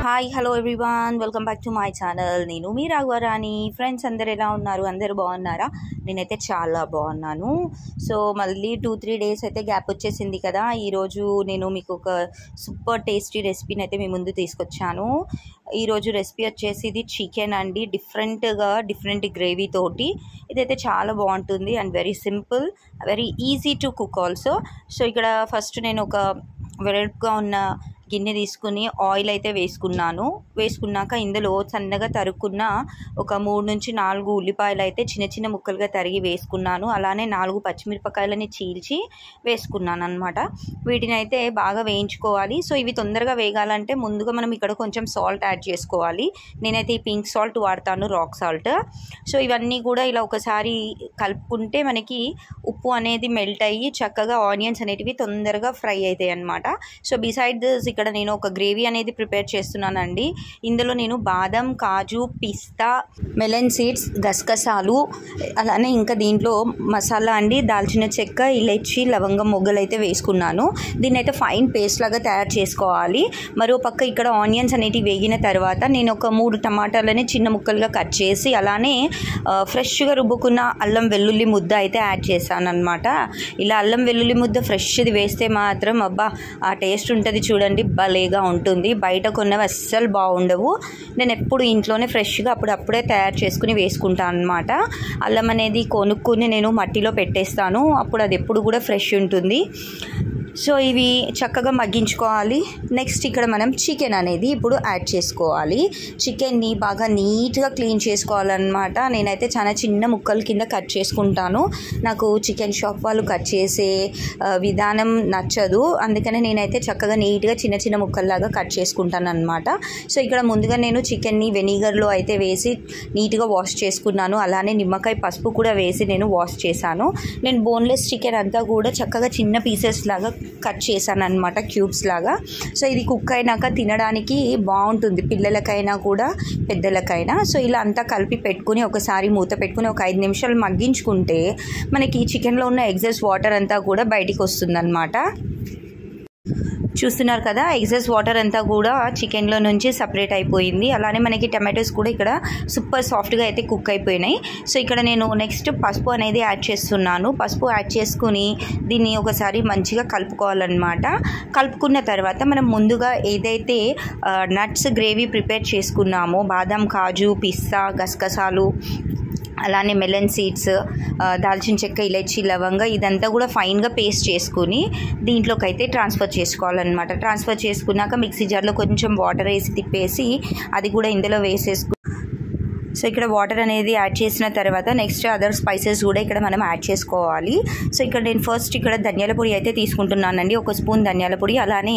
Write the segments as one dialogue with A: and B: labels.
A: Hi hello everyone, welcome back to my channel. నేను మీ Raghavarani. Friends అందరు ఎలా ఉన్నారు? అందరు బాగున్నారా? నేనైతే చాలా బాగున్నాను. సో మళ్ళీ 2-3 డేస్ అయితే గ్యాప్ వచ్చేసింది కదా. ఈరోజు నేను మీకు ఒక సూపర్ టేస్టీ రెసిపీని అయితే మీ ముందు తీసుకొచ్చాను. ఈరోజు రెసిపీ వచ్చేసి ఇది చికెన్ అండి. డిఫరెంట్ గ్రేవీ తోటి ఇదైతే చాలా బాగుంటుంది and very simple, very easy to cook also. So ఇక్కడ ఫస్ట్ నేను ఒక వెడల్పుగా ఉన్న గిన్నె తీసుకుని ఆయిల్ అయితే వేసుకున్నాక ఇందులో సన్నగా తరుక్కున్న ఒక 3-4 ఉల్లిపాయలు అయితే చిన్న చిన్న ముక్కలుగా తరిగి వేసుకున్నాను. అలానే 4 పచ్చిమిరపకాయలని చీల్చి వేసుకున్నాను అనమాట. వీటిని అయితే బాగా వేయించుకోవాలి. సో ఇవి తొందరగా వేగాలంటే ముందుగా మనం ఇక్కడ కొంచెం సాల్ట్ యాడ్ చేసుకోవాలి. నేనైతే ఈ పింక్ సాల్ట్ వాడతాను, రాక్ సాల్ట్. సో ఇవన్నీ కూడా ఇలా ఒకసారి కలుపుకుంటే మనకి ఉప్పు అనేది మెల్ట్ అయ్యి చక్కగా ఆనియన్స్ అనేటివి తొందరగా ఫ్రై అవుతాయి అన్నమాట. సో బిసైడ్ దిస్ ఇక్కడ నేను ఒక గ్రేవీ అనేది ప్రిపేర్ చేస్తున్నానండి. ఇందులో నేను బాదం, కాజు, పిస్తా, మెలన్ సీడ్స్, గసగసాలు, అలానే ఇంకా దీంట్లో మసాలా అండి, దాల్చిన చెక్క, ఇలైచి, లవంగం మొగ్గలు అయితే వేసుకున్నాను. దీన్ని అయితే ఫైన్ పేస్ట్ లాగా తయారు చేసుకోవాలి. మరో పక్క ఇక్కడ ఆనియన్స్ అనేటివి వేగిన తర్వాత నేను ఒక 3 టమాటాలని చిన్న ముక్కలుగా కట్ చేసి అలానే ఫ్రెష్గా రుబ్బుకున్న అల్లం వెల్లుల్లి ముద్ద అయితే యాడ్ చేశాను అనమాట. ఇలా అల్లం వెల్లుల్లి ముద్ద ఫ్రెష్ది వేస్తే మాత్రం అబ్బా ఆ టేస్ట్ ఉంటుంది చూడండి, భలేగా ఉంటుంది. బయట కొన్నవి అస్సలు బాగుండవు. నేను ఎప్పుడు ఇంట్లోనే ఫ్రెష్గా అప్పుడప్పుడే తయారు చేసుకుని వేసుకుంటాను అనమాట. అల్లం అనేది కొనుక్కుని నేను మట్టిలో పెట్టేస్తాను, అప్పుడు అది ఎప్పుడు కూడా ఫ్రెష్ ఉంటుంది. సో ఇవి చక్కగా మగ్గించుకోవాలి. నెక్స్ట్ ఇక్కడ మనం చికెన్ అనేది ఇప్పుడు యాడ్ చేసుకోవాలి. చికెన్ని బాగా నీట్గా క్లీన్ చేసుకోవాలన్నమాట. నేనైతే చాలా చిన్న ముక్కల కింద కట్ చేసుకుంటాను. నాకు చికెన్ షాప్ వాళ్ళు కట్ చేసే విధానం నచ్చదు, అందుకని నేనైతే చక్కగా నీట్గా చిన్న చిన్న ముక్కల్లాగా కట్ చేసుకుంటాను అనమాట. సో ఇక్కడ ముందుగా నేను చికెన్ని వెనిగర్లో అయితే వేసి నీట్గా వాష్ చేసుకున్నాను. అలానే నిమ్మకాయ, పసుపు కూడా వేసి నేను వాష్ చేశాను. నేను బోన్లెస్ చికెన్ అంతా కూడా చక్కగా చిన్న పీసెస్ లాగా కట్ చేశాను అనమాట, క్యూబ్స్ లాగా. సో ఇది కుక్ అయినాక తినడానికి బాగుంటుంది, పిల్లలకైనా కూడా పెద్దలకైనా. సో ఇలా అంతా కలిపి పెట్టుకుని ఒకసారి మూత పెట్టుకుని ఒక 5 నిమిషాలు మగ్గించుకుంటే మనకి చికెన్లో ఉన్న ఎగ్జెస్ వాటర్ అంతా కూడా బయటికి వస్తుందన్నమాట. చూస్తున్నారు కదా, ఎగ్జెస్ వాటర్ అంతా కూడా చికెన్లో నుంచి సపరేట్ అయిపోయింది. అలానే మనకి టమాటోస్ కూడా ఇక్కడ సూపర్ సాఫ్ట్గా అయితే కుక్ అయిపోయినాయి. సో ఇక్కడ నేను నెక్స్ట్ పసుపు అనేది యాడ్ చేస్తున్నాను. పసుపు యాడ్ చేసుకుని దీన్ని ఒకసారి మంచిగా కలుపుకోవాలన్నమాట. కలుపుకున్న తర్వాత మనం ముందుగా ఏదైతే నట్స్ గ్రేవీ ప్రిపేర్ చేసుకున్నామో, బాదం, కాజు, పిస్తా, గసగసాలు, అలానే మెలన్ సీడ్స్, దాల్చిన చెక్క, ఇలైచి, లవంగ, ఇదంతా కూడా ఫైన్గా పేస్ట్ చేసుకుని దీంట్లోకి అయితే ట్రాన్స్ఫర్ చేసుకోవాలన్నమాట. ట్రాన్స్ఫర్ చేసుకున్నాక మిక్సీ జార్లో కొంచెం వాటర్ వేసి తిప్పేసి అది కూడా ఇందులో వేసేసుకు. సో ఇక్కడ వాటర్ అనేది యాడ్ చేసిన తర్వాత నెక్స్ట్ అదర్ స్పైసెస్ కూడా ఇక్కడ మనం యాడ్ చేసుకోవాలి. సో ఇక్కడ నేను ఫస్ట్ ఇక్కడ ధనియాల పొడి అయితే తీసుకుంటున్నానండి. 1 స్పూన్ ధనియాల పొడి, అలానే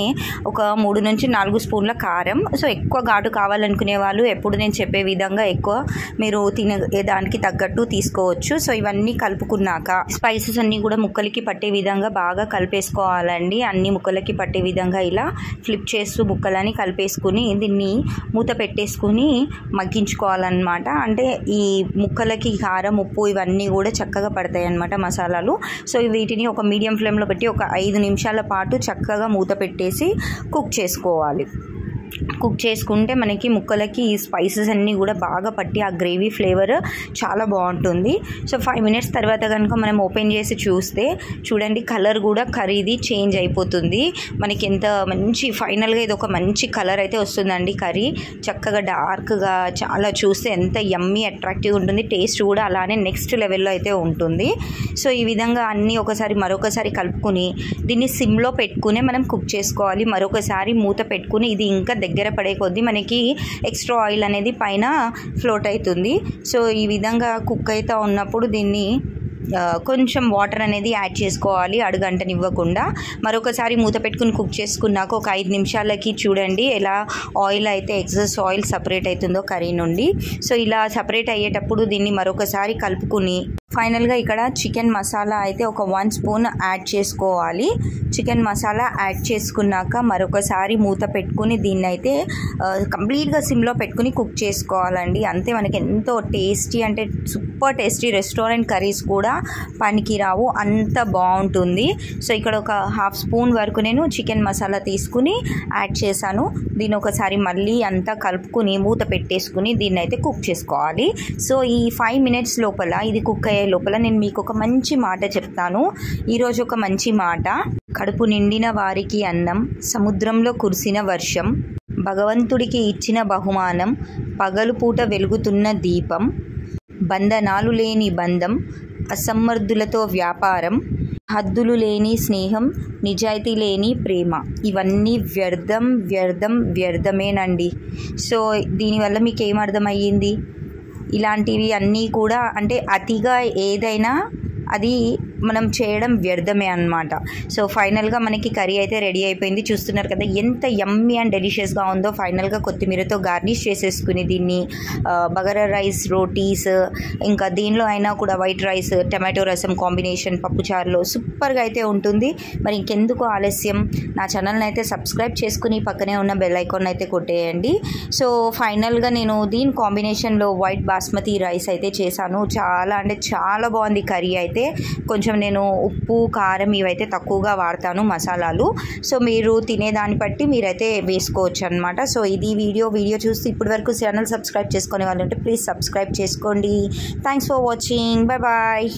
A: ఒక 3-4 స్పూన్ల కారం. సో ఎక్కువ ఘాటు కావాలనుకునే వాళ్ళు ఎప్పుడు నేను చెప్పే విధంగా ఎక్కువ మీరు తినే దానికి తగ్గట్టు తీసుకోవచ్చు. సో ఇవన్నీ కలుపుకున్నాక స్పైసెస్ అన్నీ కూడా ముక్కలకి పట్టే విధంగా బాగా కలిపేసుకోవాలండి. అన్ని ముక్కలకి పట్టే విధంగా ఇలా ఫ్లిప్ చేస్తూ ముక్కలని కలిపేసుకుని దీన్ని మూత పెట్టేసుకుని మగ్గించుకోవాలన్నమాట. అంటే ఈ ముక్కలకి కారం, ఉప్పు ఇవన్నీ కూడా చక్కగా పడతాయి అన్నమాట, మసాలాలు. సో వీటిని ఒక మీడియం ఫ్లేమ్లో పెట్టి ఒక 5 నిమిషాల పాటు చక్కగా మూత పెట్టేసి కుక్ చేసుకోవాలి. కుక్ చేసుకుంటే మనకి ముక్కలకి ఈ స్పైసెస్ అన్నీ కూడా బాగా పట్టి ఆ గ్రేవీ ఫ్లేవర్ చాలా బాగుంటుంది. సో 5 మినిట్స్ తర్వాత కనుక మనం ఓపెన్ చేసి చూస్తే చూడండి, కలర్ కూడా కర్రీది చేంజ్ అయిపోతుంది. మనకి ఎంత మంచి ఫైనల్గా ఇది ఒక మంచి కలర్ అయితే వస్తుందండి. కర్రీ చక్కగా డార్క్గా, చాలా చూస్తే ఎంత యమ్మీ అట్రాక్టివ్ ఉంటుంది. టేస్ట్ కూడా అలానే నెక్స్ట్ లెవెల్లో అయితే ఉంటుంది. సో ఈ విధంగా అన్నీ మరొకసారి కలుపుకొని దీన్ని సిమ్లో పెట్టుకునే మనం కుక్ చేసుకోవాలి. మరొకసారి మూత పెట్టుకుని ఇది ఇంకా దగ్గర పడే కొద్దీ మనకి ఎక్స్ట్రా ఆయిల్ అనేది పైన ఫ్లోట్ అవుతుంది. సో ఈ విధంగా కుక్ అవుతూ ఉన్నప్పుడు దీన్ని కొంచెం వాటర్ అనేది యాడ్ చేసుకోవాలి, అడుగంటనివ్వకుండా. మరొకసారి మూత పెట్టుకుని కుక్ చేసుకున్నాక ఒక 5 నిమిషాలకి చూడండి ఎలా ఆయిల్ అయితే ఎక్సెస్ ఆయిల్ సపరేట్ అవుతుందో కర్రీ నుండి. సో ఇలా సపరేట్ అయ్యేటప్పుడు దీన్ని మరొకసారి కలుపుకుని ఫైనల్గా ఇక్కడ చికెన్ మసాలా అయితే ఒక 1 స్పూన్ యాడ్ చేసుకోవాలి. చికెన్ మసాలా యాడ్ చేసుకున్నాక మరొకసారి మూత పెట్టుకుని దీన్ని అయితే కంప్లీట్గా సిమ్లో పెట్టుకుని కుక్ చేసుకోవాలండి. అంతే మనకి ఎంతో టేస్టీ అంటే సూపర్ టేస్టీ రెస్టారెంట్ కర్రీస్ కూడా పనికిరావు, అంత బాగుంటుంది. సో ఇక్కడ ఒక 1/2 స్పూన్ వరకు నేను చికెన్ మసాలా తీసుకుని యాడ్ చేశాను. దీన్ని ఒకసారి మళ్ళీ అంతా కలుపుకుని మూత పెట్టేసుకుని దీన్ని అయితే కుక్ చేసుకోవాలి. సో ఈ 5 మినిట్స్ లోపల ఇది కుక్ అయ్యే లోపల నేను మీకు ఒక మంచి మాట చెప్తాను. ఈరోజు ఒక మంచి మాట. కడుపు నిండిన వారికి అన్నం, సముద్రంలో కురిసిన వర్షం, భగవంతుడికి ఇచ్చిన బహుమానం, పగలు పూట వెలుగుతున్న దీపం, బంధనాలు లేని బంధం, అసమర్థులతో వ్యాపారం, హద్దులు లేని స్నేహం, నిజాయితీ లేని ప్రేమ, ఇవన్నీ వ్యర్థం వ్యర్థం వ్యర్థమేనండి. సో దీనివల్ల మీకు ఏం అర్థమయ్యింది? ఇలాంటివి అన్నీ కూడా అంటే అతిగా ఏదైనా అది మనం చేయడం వ్యర్థమే అన్నమాట. సో ఫైనల్గా మనకి కర్రీ అయితే రెడీ అయిపోయింది. చూస్తున్నారు కదా ఎంత యమ్మీ అండ్ డెలిషియస్గా ఉందో. ఫైనల్గా కొత్తిమీరతో గార్నిష్ చేసేసుకుని దీన్ని బగారా రైస్, రోటీస్, ఇంకా దీనిలో అయినా కూడా వైట్ రైస్, టమాటో రసం కాంబినేషన్ పప్పుచారులో సూపర్గా అయితే ఉంటుంది. మరి ఇంకెందుకు ఆలస్యం, నా ఛానల్ని అయితే సబ్స్క్రైబ్ చేసుకుని పక్కనే ఉన్న బెల్ ఐకాన్ అయితే కొట్టేయండి. సో ఫైనల్గా నేను దీని కాంబినేషన్లో వైట్ బాస్మతి రైస్ అయితే చేశాను. చాలా అంటే చాలా బాగుంది కర్రీ అయితే. కొంచెం నేను ఉప్పు, కారం ఇవైతే తక్కువగా వాడతాను మసాలాలు. సో మీరు తినేదాన్ని బట్టి మీరైతే వేసుకోవచ్చు అనమాట. సో ఇది వీడియో చూసి ఇప్పటి వరకు ఛానల్ సబ్స్క్రైబ్ చేసుకునే వాళ్ళు ఉంటే ప్లీజ్ సబ్స్క్రైబ్ చేసుకోండి. Thanks for watching. Bye bye.